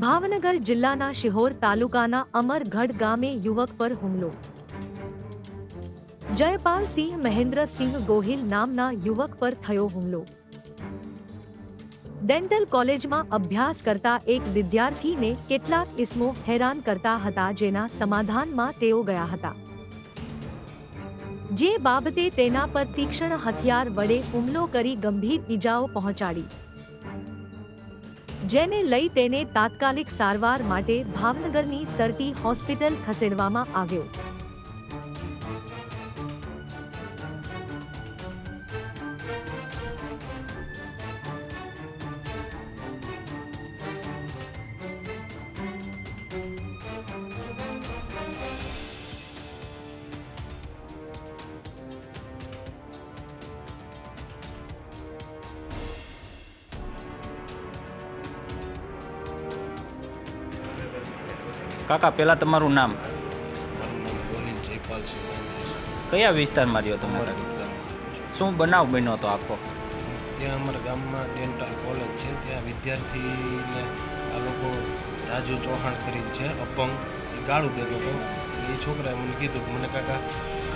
ભાવનગર જિલ્લાના શિહોર તાલુકાના અમરગઢ ગામે યુવક પર હુમલો। જયપાલસિંહ મહેન્દ્રસિંહ ગોહિલ નામના યુવક પર થયો હુમલો। ડેન્ટલ કોલેજમાં અભ્યાસ કરતા એક વિદ્યાર્થીને કેટલાક ઇસમો હેરાન કરતા હતા, જેના સમાધાનમાં તેઓ ગયા હતા, જે બાબતે તેના પર તીક્ષ્ણ હથિયાર વડે હુમલો કરી ગંભીર ઈજાઓ પહોંચાડી, જેને લઈ તેને તાત્કાલિક સારવાર માટે ભાવનગરની સરટી હોસ્પિટલ ખસેડવામાં આવ્યો। કાકા પહેલાં તમારું નામ? મારું નામ ગોહિલ જયપાલસિંહ। કયા વિસ્તારમાં રહ્યો તમારે? શું બનાવ બન્યો હતો આખો? ત્યાં અમારા ગામમાં ડેન્ટલ કોલેજ છે, ત્યાં વિદ્યાર્થીને આ લોકો રાજુ ચૌહાણ કરીને છે અપંગ, એ ગાળું દેતો હતો। એ છોકરાએ મને કીધું કે મને કાકા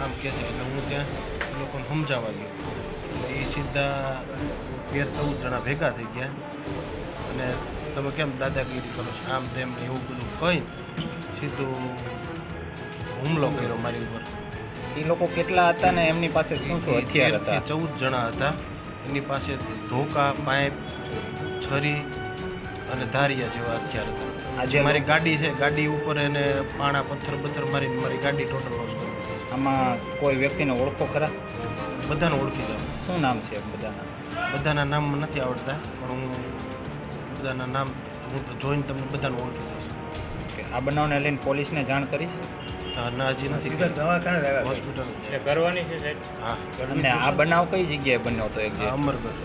આમ કહે છે, એટલે હું ત્યાં એ લોકોને સમજાવવા ગયો, એટલે એ સીધા 13-14 જણા ભેગા થઈ ગયા અને તમે કેમ દાદાગીરી કરો છો, આમ તેમ એવું બધું કહી સીધું હુમલો કર્યો મારી ઉપર। એ લોકો કેટલા હતા ને એમની પાસે શું શું હથિયાર હતા? 14 જણા હતા। એની પાસે ધોકા, પાઇપ, છરી અને ધારિયા જેવા હથિયાર હતા। આજે મારી ગાડી છે, ગાડી ઉપર એને પાણા પથ્થર મારીને મારી ગાડી ટોટલ લોસ કરી દીધી। આમાં કોઈ વ્યક્તિને ઓળખો ખરા? બધાને ઓળખી જાઉં। શું નામ છે બધાના? બધાના નામ નથી આવડતા, પણ હું બધાના નામ હું તો જોઈને તમને બધાને ઓળખી દઈશ। આ બનાવને લઈને પોલીસને જાણ કરીશ? ના, હજી નથી, હોસ્પિટલ કરવાની છે સાહેબ। હા। અને આ બનાવ કઈ જગ્યાએ બન્યો હતો? અમરગઢ।